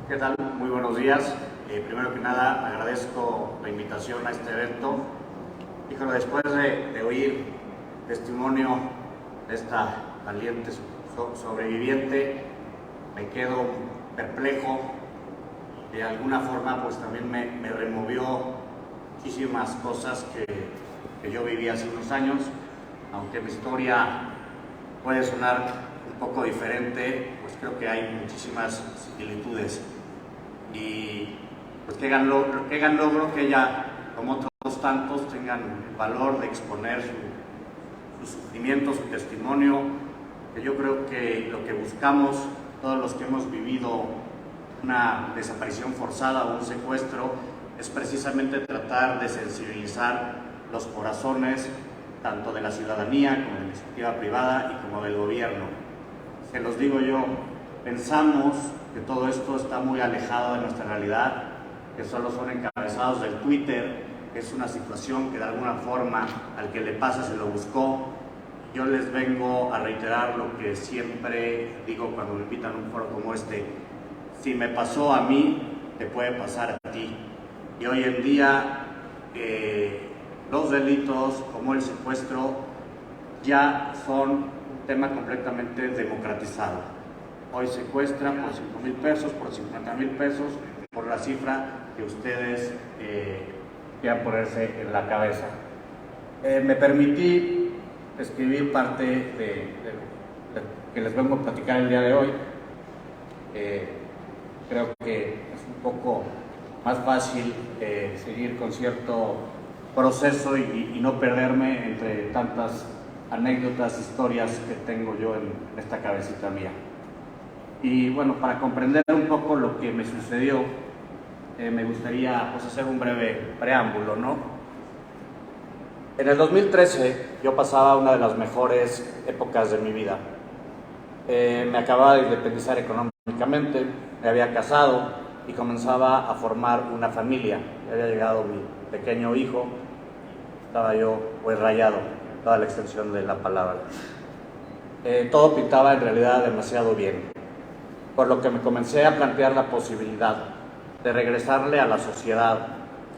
¿Qué tal? Muy buenos días. Primero que nada, agradezco la invitación a este evento. Híjole, después de oír testimonio de esta valiente sobreviviente, me quedo perplejo. De alguna forma, pues también me removió muchísimas cosas que yo viví hace unos años, aunque mi historia puede sonar un poco diferente, pues creo que hay muchísimas similitudes. Y pues qué gran logro que ella, como otros tantos, tengan el valor de exponer su sufrimiento, su testimonio, que yo creo que lo que buscamos, todos los que hemos vivido una desaparición forzada o un secuestro, es precisamente tratar de sensibilizar los corazones tanto de la ciudadanía como de la iniciativa privada y como del gobierno. Se los digo yo, pensamos que todo esto está muy alejado de nuestra realidad, que solo son encabezados del Twitter, que es una situación que de alguna forma al que le pasa se lo buscó. Yo les vengo a reiterar lo que siempre digo cuando me invitan a un foro como este: si me pasó a mí, te puede pasar a ti. Y hoy en día los delitos como el secuestro ya son un tema completamente democratizado. Hoy secuestran por 5,000 pesos, por 50,000 pesos, por la cifra que ustedes quieran ponerse en la cabeza. Me permití escribir parte de que les vengo a platicar el día de hoy. Creo que es un poco más fácil seguir con cierto proceso y no perderme entre tantas anécdotas, historias que tengo yo en esta cabecita mía. Y bueno, para comprender un poco lo que me sucedió, me gustaría pues, hacer un breve preámbulo, ¿no? En el 2013 yo pasaba una de las mejores épocas de mi vida. Me acababa de independizar económicamente, me había casado y comenzaba a formar una familia. Ya había llegado mi pequeño hijo, estaba yo pues rayado, toda la extensión de la palabra. Todo pintaba en realidad demasiado bien, por lo que me comencé a plantear la posibilidad de regresarle a la sociedad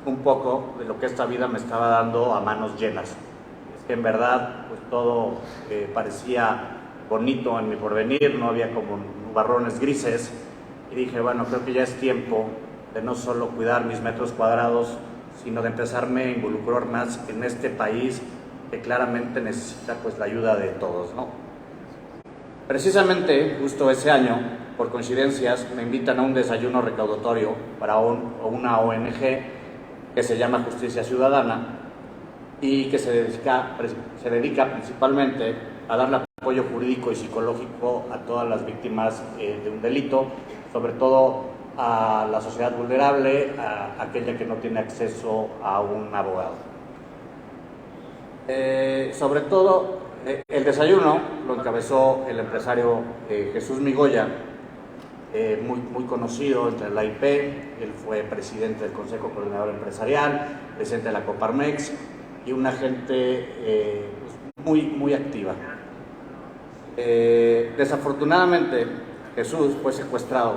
un poco de lo que esta vida me estaba dando a manos llenas. Es que en verdad pues todo parecía bonito en mi porvenir, no había como nubarrones grises, y dije, bueno, creo que ya es tiempo de no solo cuidar mis metros cuadrados, sino de empezarme a involucrar más en este país que claramente necesita pues la ayuda de todos, ¿no? Precisamente justo ese año, por coincidencias, me invitan a un desayuno recaudatorio para una ONG que se llama Justicia Ciudadana y que se dedica principalmente a darle apoyo jurídico y psicológico a todas las víctimas de un delito, sobre todo a la sociedad vulnerable, a aquella que no tiene acceso a un abogado. Sobre todo, el desayuno lo encabezó el empresario Jesús Migoya, muy conocido entre la IP. Él fue presidente del Consejo Coordinador Empresarial, presidente de la Coparmex y una gente muy activa. Desafortunadamente, Jesús fue secuestrado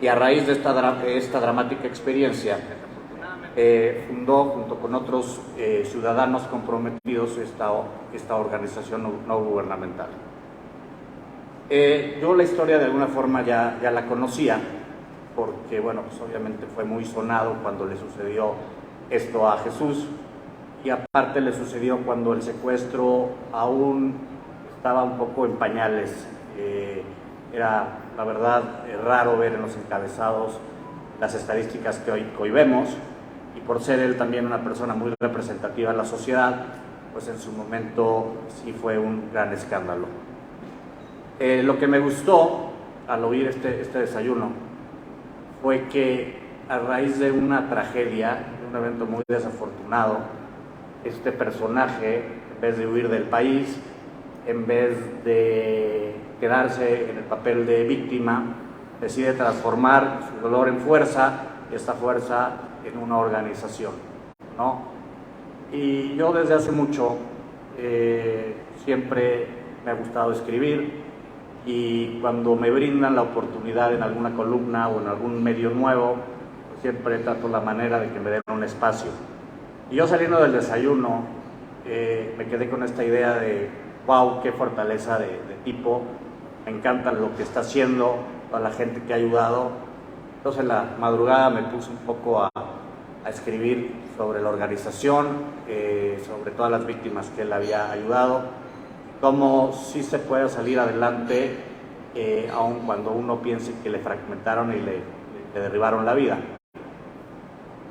y a raíz de esta dramática experiencia fundó junto con otros ciudadanos comprometidos esta organización no gubernamental. Yo la historia de alguna forma ya la conocía, porque bueno, pues obviamente fue muy sonado cuando le sucedió esto a Jesús, y aparte le sucedió cuando el secuestro aún estaba un poco en pañales. Era la verdad raro ver en los encabezados las estadísticas que hoy vemos, y por ser él también una persona muy representativa en la sociedad, pues en su momento sí fue un gran escándalo. Lo que me gustó al oír este desayuno fue que a raíz de una tragedia, de un evento muy desafortunado, este personaje, en vez de huir del país, en vez de quedarse en el papel de víctima, decide transformar su dolor en fuerza, y esta fuerza en una organización, ¿no? Y yo desde hace mucho siempre me ha gustado escribir, y cuando me brindan la oportunidad en alguna columna o en algún medio nuevo, pues siempre trato la manera de que me den un espacio. Y yo saliendo del desayuno, me quedé con esta idea de, wow, qué fortaleza de tipo, me encanta lo que está haciendo, toda la gente que ha ayudado. Entonces en la madrugada me puse un poco a escribir sobre la organización, sobre todas las víctimas que él había ayudado, cómo sí se puede salir adelante, aun cuando uno piense que le fragmentaron y le derribaron la vida.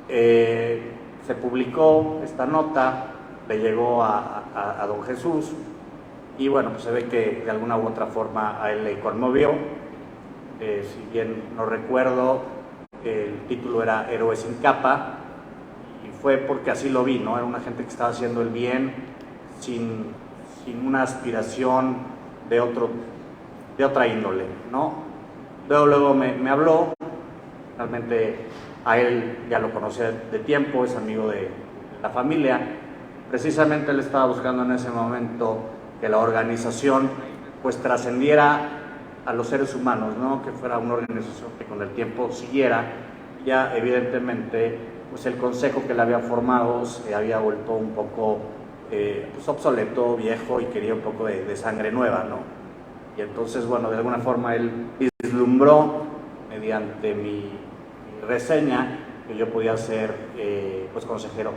Se publicó esta nota, le llegó a don Jesús, y bueno, pues se ve que de alguna u otra forma a él le conmovió. Si bien no recuerdo, el título era Héroes sin capa, y fue porque así lo vi, ¿no? Era una gente que estaba haciendo el bien sin una aspiración de otra índole, ¿no? Luego me habló, realmente a él ya lo conocía de tiempo, es amigo de la familia. Precisamente él estaba buscando en ese momento que la organización pues trascendiera a los seres humanos, ¿no? Que fuera una organización que con el tiempo siguiera. Ya evidentemente pues el consejo que le había formado se había vuelto un poco pues obsoleto, viejo, y quería un poco de sangre nueva, ¿no? Y entonces, bueno, de alguna forma él vislumbró mediante mi reseña que yo podía ser pues consejero.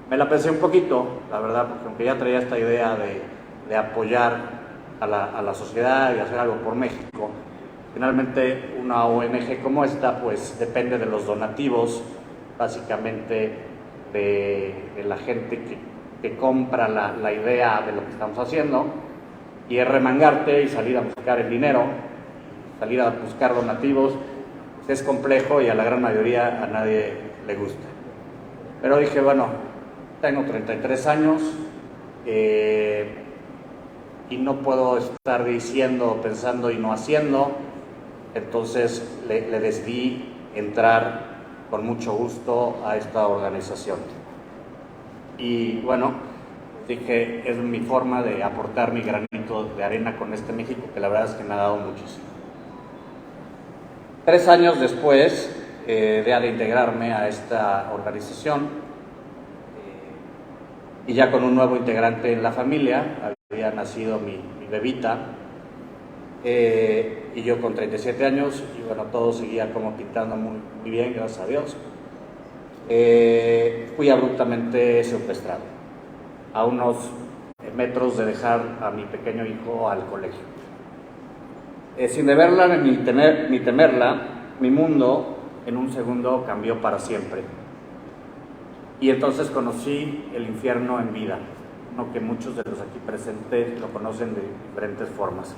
Me la pensé un poquito, la verdad, porque aunque ya traía esta idea de apoyar a la sociedad y hacer algo por México, finalmente una ONG como esta pues depende de los donativos, básicamente de la gente que compra la idea de lo que estamos haciendo, y es remangarte y salir a buscar el dinero, salir a buscar donativos. Es complejo y a la gran mayoría a nadie le gusta. Pero dije, bueno, tengo 33 años y no puedo estar diciendo, pensando y no haciendo. Entonces le decidí entrar con mucho gusto a esta organización. Y bueno, dije, es mi forma de aportar mi granito de arena con este México, que la verdad es que me ha dado muchísimo. 3 años después de integrarme a esta organización, y ya con un nuevo integrante en la familia, había nacido mi bebita, y yo con 37 años, y bueno, todo seguía como pintando muy bien, gracias a Dios. Fui abruptamente secuestrado, a unos metros de dejar a mi pequeño hijo al colegio. Sin deberla ni temerla, mi mundo en un segundo cambió para siempre. Y entonces conocí el infierno en vida, ¿no? Que muchos de los aquí presentes lo conocen de diferentes formas.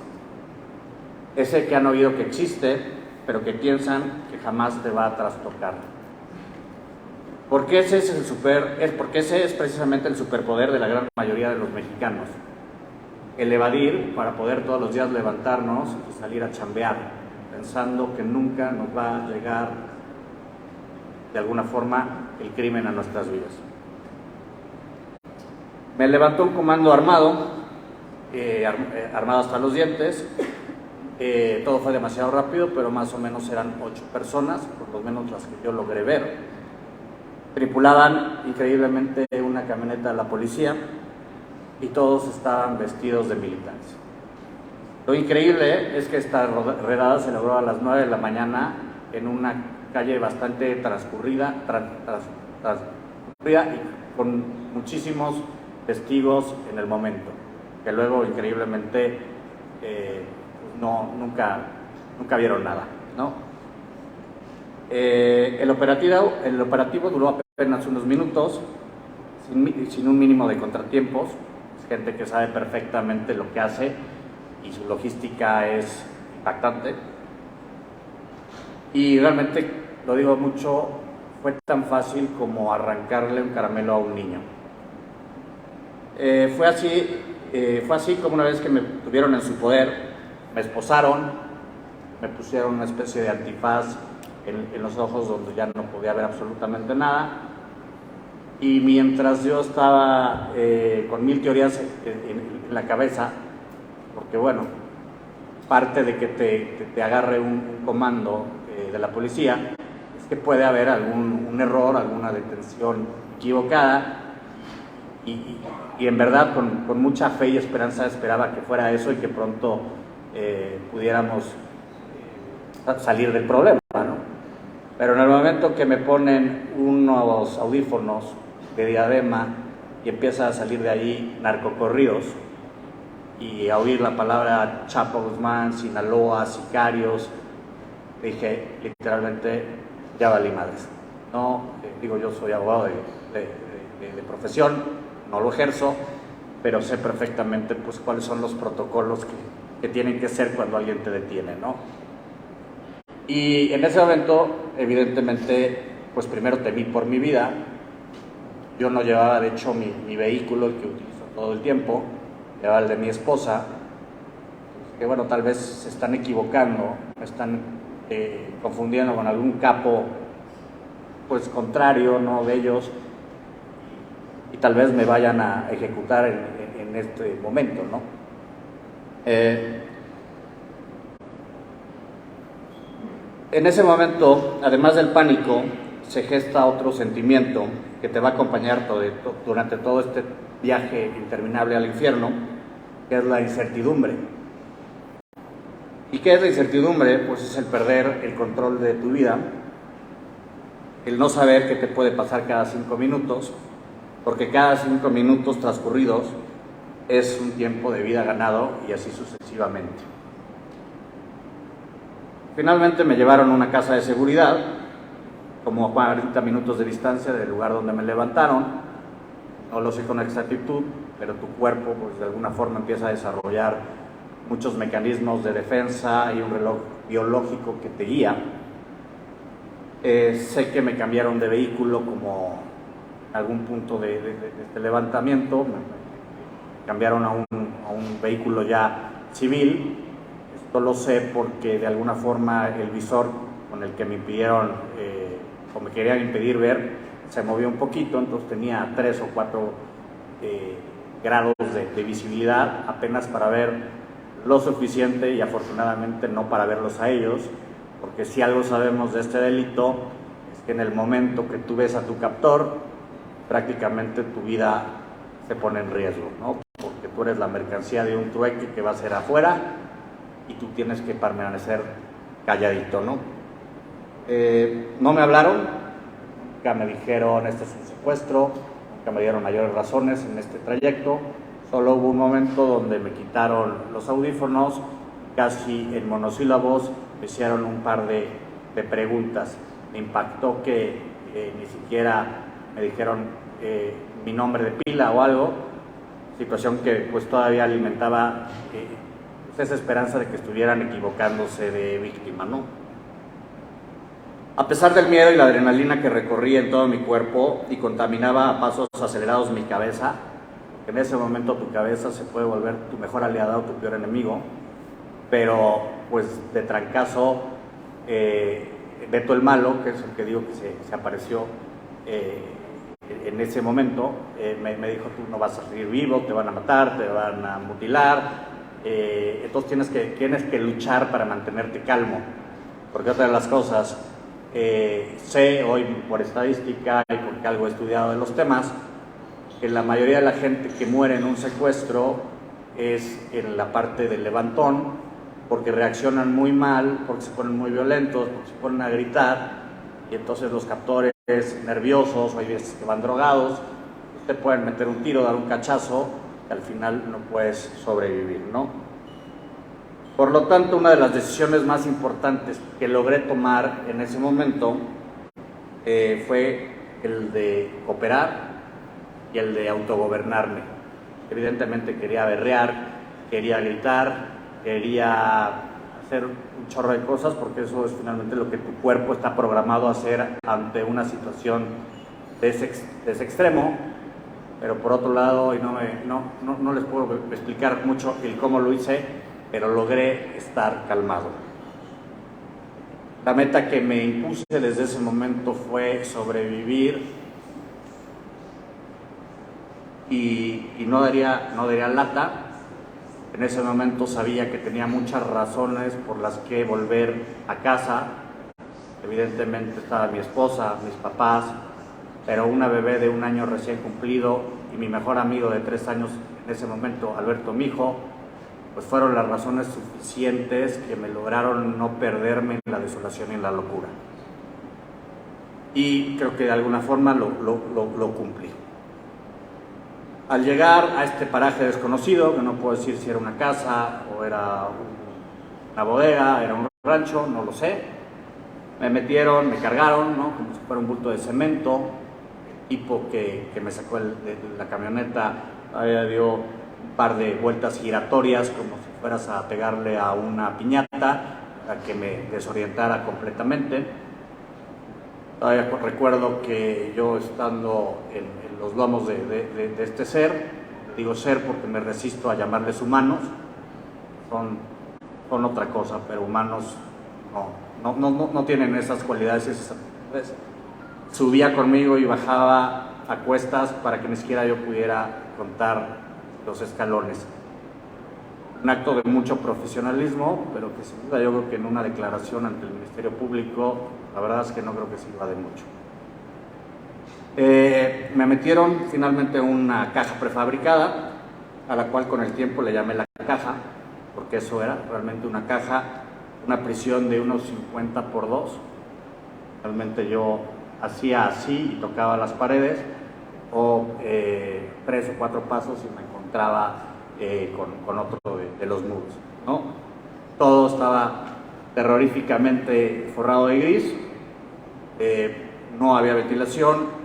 Ese que han oído que existe, pero que piensan que jamás te va a trastocar. Porque ese es precisamente el superpoder de la gran mayoría de los mexicanos. El evadir para poder todos los días levantarnos y salir a chambear, pensando que nunca nos va a llegar de alguna forma el crimen a nuestras vidas. Me levantó un comando armado, armado hasta los dientes. Todo fue demasiado rápido, pero más o menos eran 8 personas, por lo menos las que yo logré ver. Tripulaban increíblemente una camioneta de la policía y todos estaban vestidos de militares. Lo increíble es que esta redada se logró a las 9 de la mañana en una calle bastante transcurrida y con muchísimos testigos en el momento, que luego increíblemente nunca vieron nada, ¿no? El operativo duró apenas unos minutos, sin un mínimo de contratiempos. Es gente que sabe perfectamente lo que hace y su logística es impactante. Y realmente, lo digo mucho, fue tan fácil como arrancarle un caramelo a un niño. Fue así como una vez que me tuvieron en su poder, me esposaron, me pusieron una especie de antifaz en los ojos donde ya no podía ver absolutamente nada, y mientras yo estaba con 1000 teorías en la cabeza, porque bueno, parte de que te agarre un comando de la policía es que puede haber un error, alguna detención equivocada, y en verdad con mucha fe y esperanza esperaba que fuera eso y que pronto pudiéramos salir del problema, ¿no? Pero en el momento que me ponen unos audífonos de Diadema y empieza a salir de allí narcocorridos y a oír la palabra Chapo Guzmán, Sinaloa, sicarios, dije literalmente, ya valí madres. No, digo, yo soy abogado de profesión, no lo ejerzo, pero sé perfectamente pues cuáles son los protocolos que tienen que ser cuando alguien te detiene, ¿no? Y en ese momento, evidentemente, pues primero temí por mi vida. Yo no llevaba, de hecho, mi vehículo, el que utilizo todo el tiempo, llevaba el de mi esposa, que bueno, tal vez se están equivocando, me están confundiendo con algún capo, pues contrario, ¿no?, de ellos, y tal vez me vayan a ejecutar en este momento, ¿no? En ese momento, además del pánico, se gesta otro sentimiento que te va a acompañar durante todo este viaje interminable al infierno, que es la incertidumbre. ¿Y qué es la incertidumbre? Pues es el perder el control de tu vida, el no saber qué te puede pasar cada 5 minutos, porque cada 5 minutos transcurridos es un tiempo de vida ganado y así sucesivamente. Finalmente me llevaron a una casa de seguridad, como a 40 minutos de distancia del lugar donde me levantaron. No lo sé con exactitud, pero tu cuerpo pues de alguna forma empieza a desarrollar muchos mecanismos de defensa y un reloj biológico que te guía. Sé que me cambiaron de vehículo como en algún punto de este levantamiento, me cambiaron a un vehículo ya civil. Esto lo sé porque de alguna forma el visor con el que me impidieron o me querían impedir ver se movió un poquito, entonces tenía 3 o 4 grados de visibilidad apenas para ver lo suficiente, y afortunadamente no para verlos a ellos, porque si algo sabemos de este delito es que en el momento que tú ves a tu captor, prácticamente tu vida se pone en riesgo, ¿no? Porque tú eres la mercancía de un trueque que va a ser afuera y tú tienes que permanecer calladito, ¿no? No me hablaron, nunca me dijeron este es un secuestro, nunca me dieron mayores razones en este trayecto. Solo hubo un momento donde me quitaron los audífonos, casi en monosílabos, me hicieron un par de preguntas. Me impactó que ni siquiera me dijeron mi nombre de pila o algo, situación que pues todavía alimentaba esa esperanza de que estuvieran equivocándose de víctima, ¿no? A pesar del miedo y la adrenalina que recorría en todo mi cuerpo y contaminaba a pasos acelerados mi cabeza, en ese momento tu cabeza se puede volver tu mejor aliado o tu peor enemigo, pero pues de trancazo Beto el Malo, que es el que digo que se apareció en ese momento, me dijo: tú no vas a salir vivo, te van a matar, te van a mutilar, entonces tienes que luchar para mantenerte calmo, porque otra de las cosas, sé hoy por estadística y porque algo he estudiado de los temas, que la mayoría de la gente que muere en un secuestro es en la parte del levantón, porque reaccionan muy mal, porque se ponen muy violentos, porque se ponen a gritar, y entonces los captores nerviosos, o hay veces que van drogados, te pueden meter un tiro, dar un cachazo, y al final no puedes sobrevivir, ¿no? Por lo tanto, una de las decisiones más importantes que logré tomar en ese momento fue el de cooperar y el de autogobernarme. Evidentemente quería berrear, quería gritar, quería hacer un chorro de cosas, porque eso es finalmente lo que tu cuerpo está programado a hacer ante una situación de ese extremo. Pero por otro lado, y no les puedo explicar mucho el cómo lo hice, pero logré estar calmado. La meta que me impuse desde ese momento fue sobrevivir y no daría lata, En ese momento sabía que tenía muchas razones por las que volver a casa. Evidentemente estaba mi esposa, mis papás, pero una bebé de 1 año recién cumplido y mi mejor amigo de 3 años en ese momento, Alberto, mi hijo, pues fueron las razones suficientes que me lograron no perderme en la desolación y en la locura. Y creo que de alguna forma lo cumplí. Al llegar a este paraje desconocido, que no puedo decir si era una casa o era una bodega, era un rancho, no lo sé, me metieron, me cargaron, ¿no? Como si fuera un bulto de cemento. El tipo que me sacó de la camioneta dio un par de vueltas giratorias como si fueras a pegarle a una piñata, a que me desorientara completamente. Todavía recuerdo que yo estando en los lomos de este ser, digo ser porque me resisto a llamarles humanos, son otra cosa, pero humanos no tienen esas cualidades. Subía conmigo y bajaba a cuestas para que ni siquiera yo pudiera contar los escalones. Un acto de mucho profesionalismo, pero que sin duda yo creo que en una declaración ante el Ministerio Público, la verdad es que no creo que sirva de mucho. Me metieron finalmente una caja prefabricada, a la cual con el tiempo le llamé la caja, porque eso era realmente una caja, una prisión de unos 50 por 2. Realmente yo hacía así y tocaba las paredes, o 3 o 4 pasos y me encontraba con otro de los muros, ¿no? Todo estaba terroríficamente forrado de gris, no había ventilación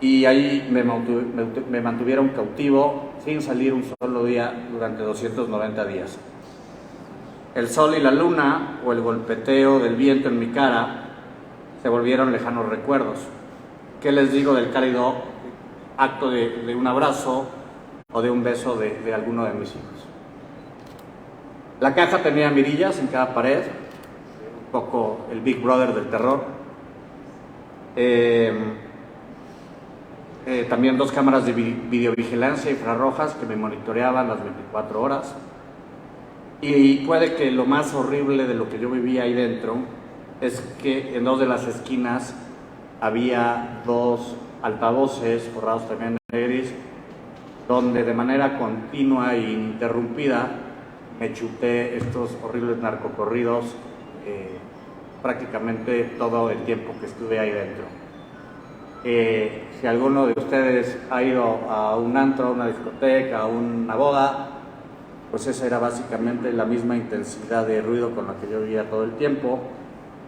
y ahí me mantuvieron cautivo sin salir un solo día durante 290 días. El sol y la luna o el golpeteo del viento en mi cara se volvieron lejanos recuerdos. ¿Qué les digo del cálido acto de un abrazo o de un beso de alguno de mis hijos? La caja tenía mirillas en cada pared, un poco el Big Brother del terror. También 2 cámaras de videovigilancia infrarrojas que me monitoreaban las 24 horas. Y puede que lo más horrible de lo que yo vivía ahí dentro es que en 2 de las esquinas había 2 altavoces forrados también de gris, donde de manera continua e ininterrumpida me chuté estos horribles narcocorridos prácticamente todo el tiempo que estuve ahí dentro. Si alguno de ustedes ha ido a un antro, a una discoteca, a una boda, pues esa era básicamente la misma intensidad de ruido con la que yo vivía todo el tiempo.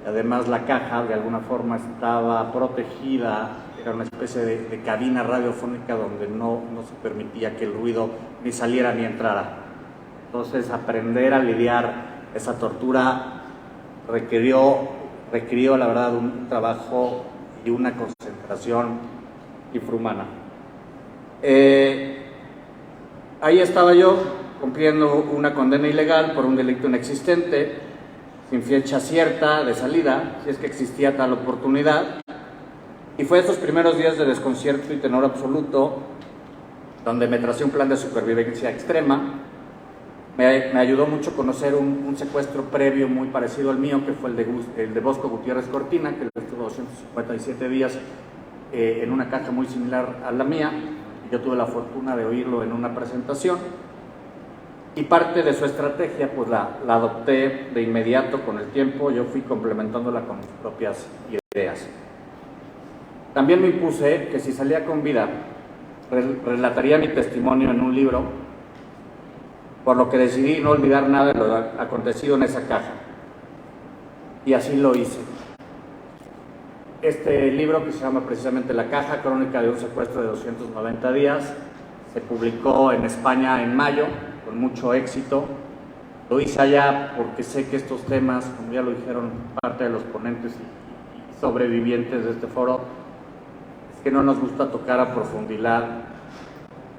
Además, la caja de alguna forma estaba protegida, era una especie de cabina radiofónica donde no se permitía que el ruido ni saliera ni entrara. Entonces, aprender a lidiar esa tortura requirió la verdad un trabajo y una concentración infrahumana. Ahí estaba yo cumpliendo una condena ilegal por un delito inexistente, sin fecha cierta de salida, si es que existía tal oportunidad. Y fue esos primeros días de desconcierto y tenor absoluto donde me tracé un plan de supervivencia extrema. Me ayudó mucho conocer un secuestro previo muy parecido al mío, que fue el de Bosco Gutiérrez Cortina, que estuvo 257 días en una caja muy similar a la mía. Yo tuve la fortuna de oírlo en una presentación. Y parte de su estrategia pues la adopté de inmediato con el tiempo. Yo fui complementándola con mis propias ideas. También me impuse que si salía con vida relataría mi testimonio en un libro, por lo que decidí no olvidar nada de lo acontecido en esa caja. Y así lo hice. Este libro, que se llama precisamente La Caja, crónica de un secuestro de 290 días, se publicó en España en mayo, con mucho éxito. Lo hice allá porque sé que estos temas, como ya lo dijeron parte de los ponentes y sobrevivientes de este foro, es que no nos gusta tocar a profundidad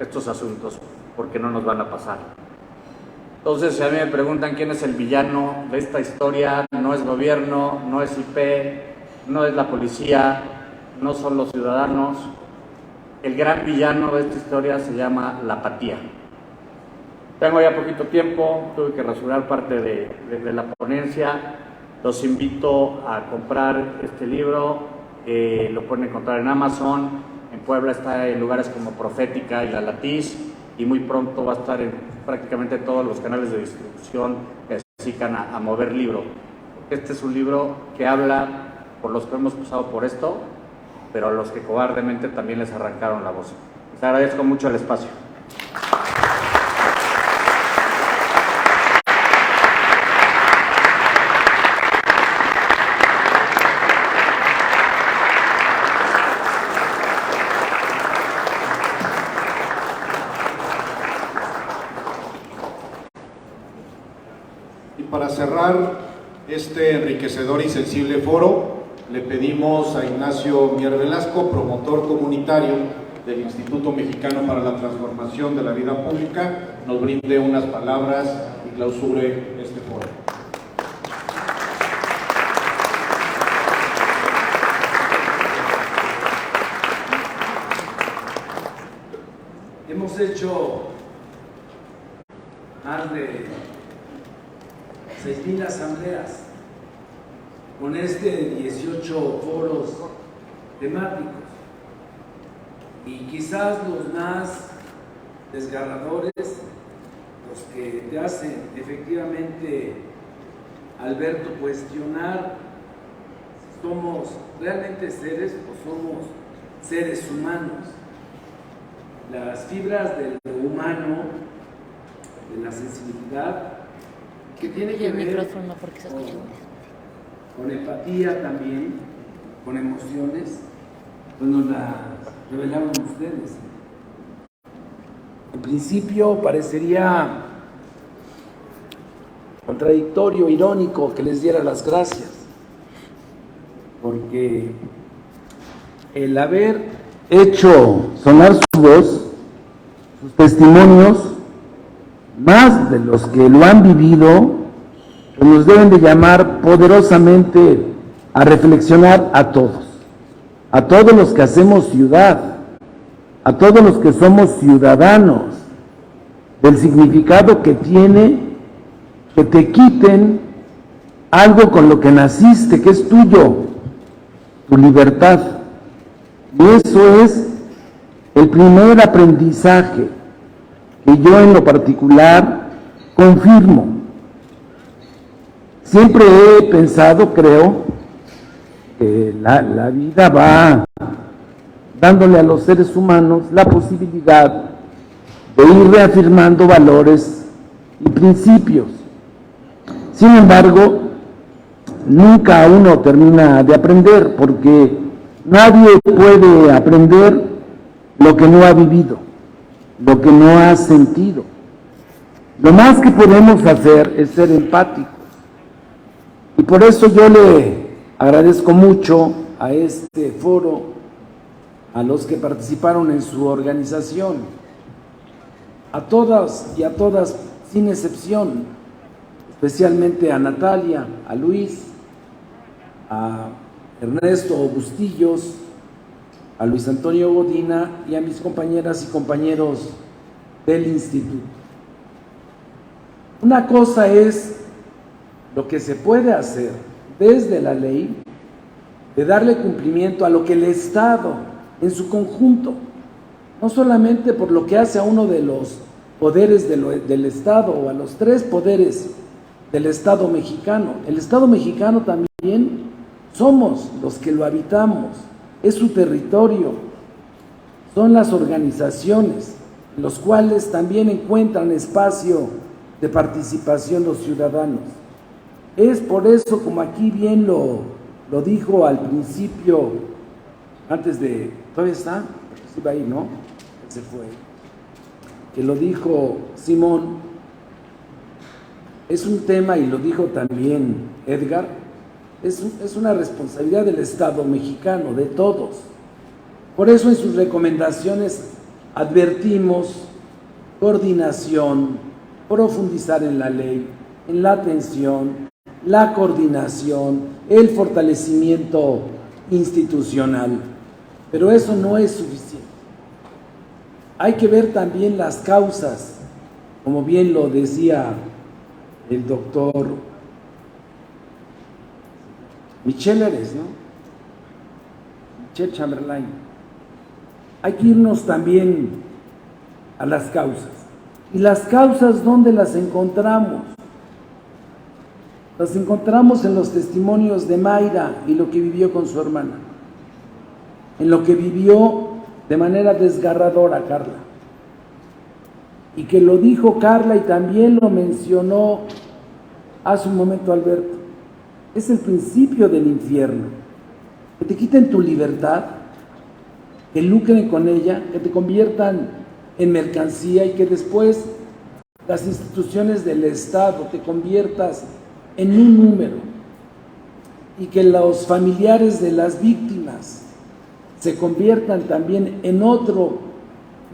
estos asuntos porque no nos van a pasar. Entonces, si a mí me preguntan quién es el villano de esta historia, no es gobierno, no es IP, no es la policía, no son los ciudadanos. El gran villano de esta historia se llama la apatía. Tengo ya poquito tiempo, tuve que rasurar parte de la ponencia. Los invito a comprar este libro, lo pueden encontrar en Amazon, en Puebla está en lugares como Profética y La Latiz, y muy pronto va a estar en prácticamente todos los canales de distribución que se dedican a mover libro. Este es un libro que habla por los que hemos pasado por esto, pero a los que cobardemente también les arrancaron la voz. Les agradezco mucho el espacio. Y para cerrar este enriquecedor y sensible foro, le pedimos a Ignacio Mier Velasco, promotor comunitario del Instituto Mexicano para la Transformación de la Vida Pública, nos brinde unas palabras y clausure este foro. Hemos hecho más de 6,000 asambleas con 18 foros temáticos, y quizás los más desgarradores, los que te hacen efectivamente, Alberto, cuestionar si somos realmente seres o somos seres humanos. Las fibras de lo humano, de la sensibilidad, que tiene que ver con empatía también, con emociones, pues nos las revelaron ustedes. En principio parecería contradictorio, irónico que les diera las gracias, porque el haber hecho sonar su voz, sus testimonios, más de los que lo han vivido, pues nos deben de llamar poderosamente a reflexionar a todos los que hacemos ciudad, a todos los que somos ciudadanos, del significado que tiene que te quiten algo con lo que naciste, que es tuyo, tu libertad. Y eso es el primer aprendizaje que yo en lo particular confirmo. Siempre he pensado, creo, que la vida va dándole a los seres humanos la posibilidad de ir reafirmando valores y principios. Sin embargo, nunca uno termina de aprender, porque nadie puede aprender lo que no ha vivido, lo que no ha sentido. Lo más que podemos hacer es ser empáticos. Y por eso yo le agradezco mucho a este foro, a los que participaron en su organización, a todas y a todas sin excepción, especialmente a Natalia, a Luis, a Ernesto Bustillos, a Luis Antonio Godina y a mis compañeras y compañeros del instituto. Una cosa es lo que se puede hacer desde la ley, de darle cumplimiento a lo que el Estado en su conjunto, no solamente por lo que hace a uno de los poderes del Estado o a los 3 poderes del Estado mexicano. El Estado mexicano también somos los que lo habitamos, es su territorio, son las organizaciones en los cuales también encuentran espacio de participación los ciudadanos. Es por eso, como aquí bien lo dijo al principio, antes de, ¿todavía está? Sí va ahí, ¿no? Se fue. Que lo dijo Simón, es un tema, y lo dijo también Edgar, es una responsabilidad del Estado mexicano, de todos. Por eso en sus recomendaciones advertimos coordinación, profundizar en la ley, en la atención, la coordinación, el fortalecimiento institucional. Pero eso no es suficiente. Hay que ver también las causas, como bien lo decía el doctor Michel Eres, ¿no? Michel Chamberlain. Hay que irnos también a las causas. ¿Y las causas dónde las encontramos? Las encontramos en los testimonios de Mayra y lo que vivió con su hermana, en lo que vivió de manera desgarradora Carla, y que lo dijo Carla y también lo mencionó hace un momento Alberto. Es el principio del infierno, que te quiten tu libertad, que lucren con ella, que te conviertan en mercancía y que después las instituciones del Estado te conviertas en un número, y que los familiares de las víctimas se conviertan también en otro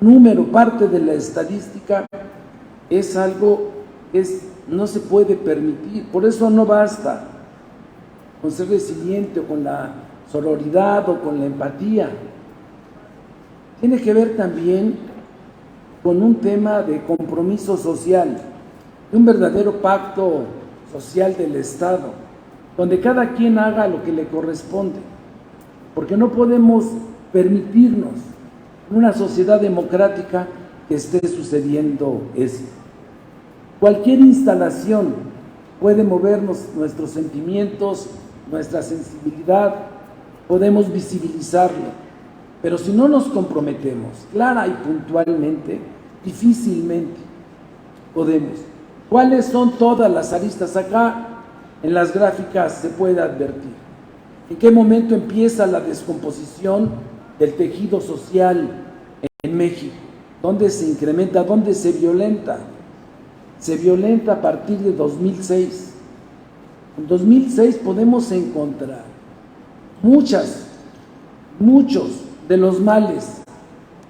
número, parte de la estadística, es algo que no se puede permitir. Por eso no basta con ser resiliente o con la sororidad o con la empatía. Tiene que ver también con un tema de compromiso social, de un verdadero pacto social del Estado, donde cada quien haga lo que le corresponde, porque no podemos permitirnos en una sociedad democrática que esté sucediendo eso. Cualquier instalación puede movernos nuestros sentimientos, nuestra sensibilidad, podemos visibilizarlo, pero si no nos comprometemos clara y puntualmente, difícilmente podemos. ¿Cuáles son todas las aristas? Acá en las gráficas se puede advertir en qué momento empieza la descomposición del tejido social en México, dónde se incrementa, dónde se violenta. Se violenta a partir de 2006. En 2006 podemos encontrar muchos de los males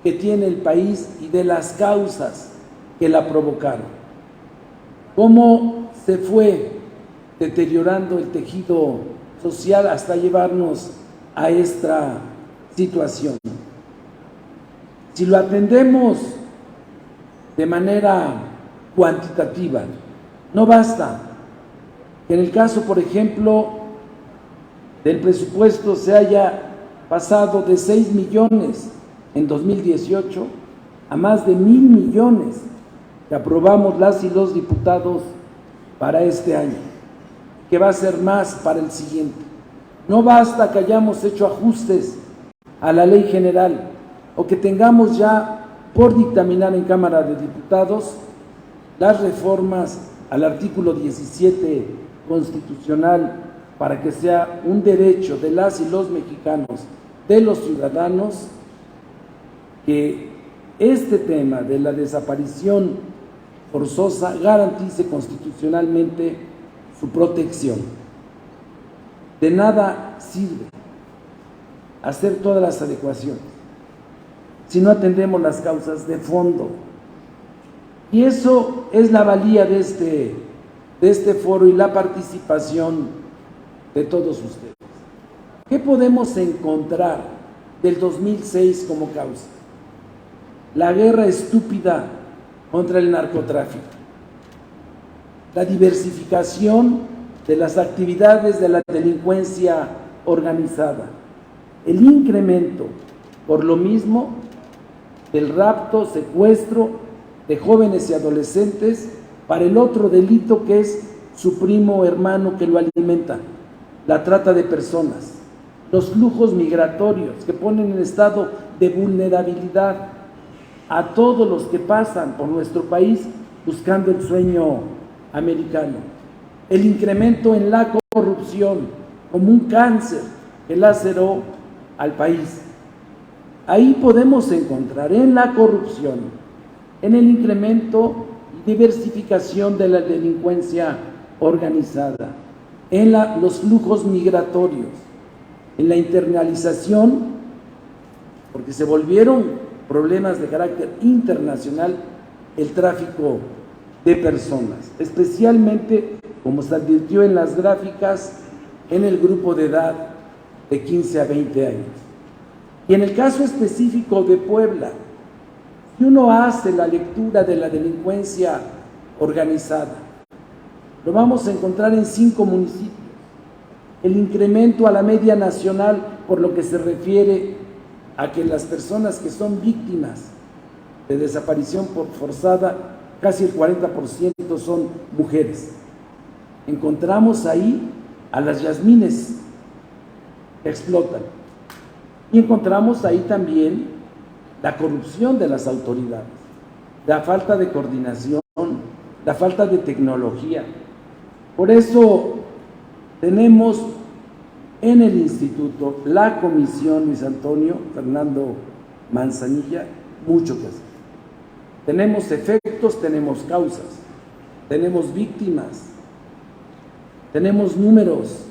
que tiene el país y de las causas que la provocaron. Cómo se fue deteriorando el tejido social hasta llevarnos a esta situación. Si lo atendemos de manera cuantitativa, no basta que en el caso, por ejemplo, del presupuesto se haya pasado de 6 millones en 2018 a más de 1,000 millones que aprobamos las y los diputados para este año, que va a ser más para el siguiente. No basta que hayamos hecho ajustes a la ley general o que tengamos ya por dictaminar en Cámara de Diputados las reformas al artículo 17 constitucional para que sea un derecho de las y los mexicanos, de los ciudadanos, que este tema de la desaparición forzosa garantice constitucionalmente su protección. De nada sirve hacer todas las adecuaciones si no atendemos las causas de fondo. Y eso es la valía de este foro y la participación de todos ustedes. ¿Qué podemos encontrar del 2006 como causa? La guerra estúpida contra el narcotráfico, la diversificación de las actividades de la delincuencia organizada, el incremento, por lo mismo, del rapto, secuestro de jóvenes y adolescentes para el otro delito que es su primo hermano que lo alimenta, la trata de personas, los flujos migratorios que ponen en estado de vulnerabilidad a todos los que pasan por nuestro país buscando el sueño americano, el incremento en la corrupción como un cáncer que laceró al país. Ahí podemos encontrar en la corrupción, en el incremento y diversificación de la delincuencia organizada, en los flujos migratorios, en la internalización, porque se volvieron problemas de carácter internacional, el tráfico de personas, especialmente, como se advirtió en las gráficas, en el grupo de edad de 15 a 20 años. Y en el caso específico de Puebla, si uno hace la lectura de la delincuencia organizada. Lo vamos a encontrar en 5 municipios. El incremento a la media nacional por lo que se refiere a que las personas que son víctimas de desaparición forzada, casi el 40% son mujeres. Encontramos ahí a las yasmines que explotan. Y encontramos ahí también la corrupción de las autoridades, la falta de coordinación, la falta de tecnología. Por eso tenemos en el instituto la comisión Luis Antonio Fernando Manzanilla, mucho que hacer. Tenemos efectos, tenemos causas, tenemos víctimas, tenemos números,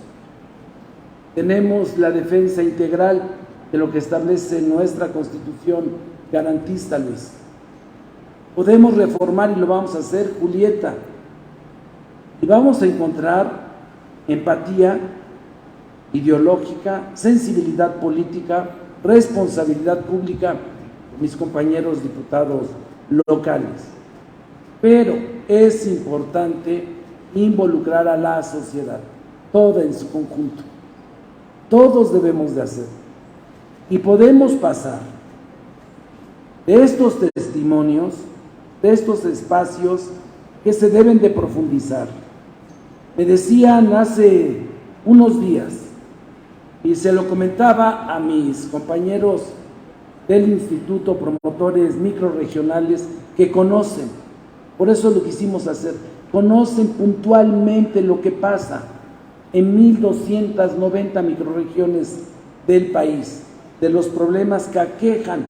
tenemos la defensa integral de lo que establece nuestra Constitución garantista, Luis. Podemos reformar y lo vamos a hacer, Julieta, y vamos a encontrar empatía ideológica, sensibilidad política, responsabilidad pública, mis compañeros diputados locales. Pero es importante involucrar a la sociedad, toda en su conjunto. Todos debemos de hacer. Y podemos pasar de estos testimonios, de estos espacios que se deben de profundizar. Me decían hace unos días, y se lo comentaba a mis compañeros del instituto, promotores microrregionales que conocen, por eso lo quisimos hacer, conocen puntualmente lo que pasa en 1290 microrregiones del país, de los problemas que aquejan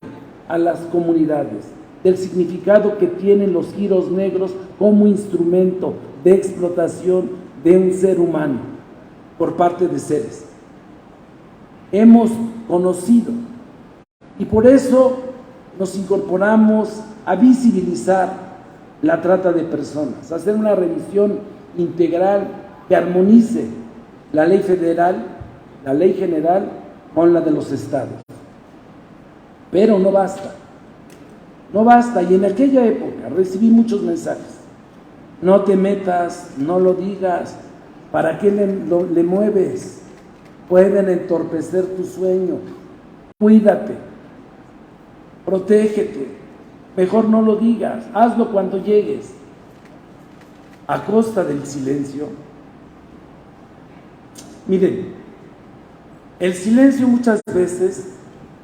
a las comunidades, del significado que tienen los giros negros como instrumento de explotación de un ser humano por parte de seres. Hemos conocido y por eso nos incorporamos a visibilizar la trata de personas, a hacer una revisión integral que armonice la ley federal, la ley general con la de los estados. Pero no basta, no basta. Y en aquella época recibí muchos mensajes: no te metas, no lo digas, ¿para qué le mueves? Pueden entorpecer tu sueño, cuídate, protégete, mejor no lo digas, hazlo cuando llegues. A costa del silencio. Miren, el silencio muchas veces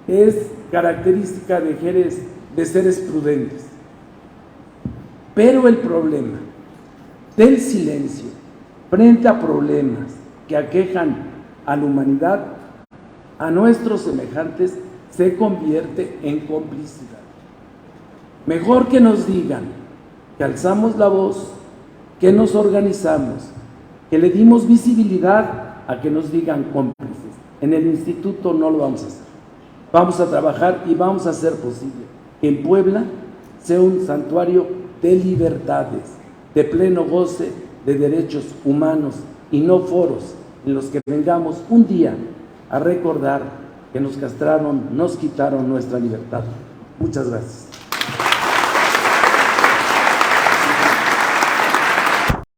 es característica de seres prudentes, pero el problema del silencio frente a problemas que aquejan a la humanidad, a nuestros semejantes, se convierte en complicidad. Mejor que nos digan que alzamos la voz, que nos organizamos, que le dimos visibilidad, a que nos digan cómplices. En el instituto no lo vamos a hacer. Vamos a trabajar y vamos a hacer posible que en Puebla sea un santuario de libertades, de pleno goce de derechos humanos y no foros en los que vengamos un día a recordar que nos castraron, nos quitaron nuestra libertad. Muchas gracias.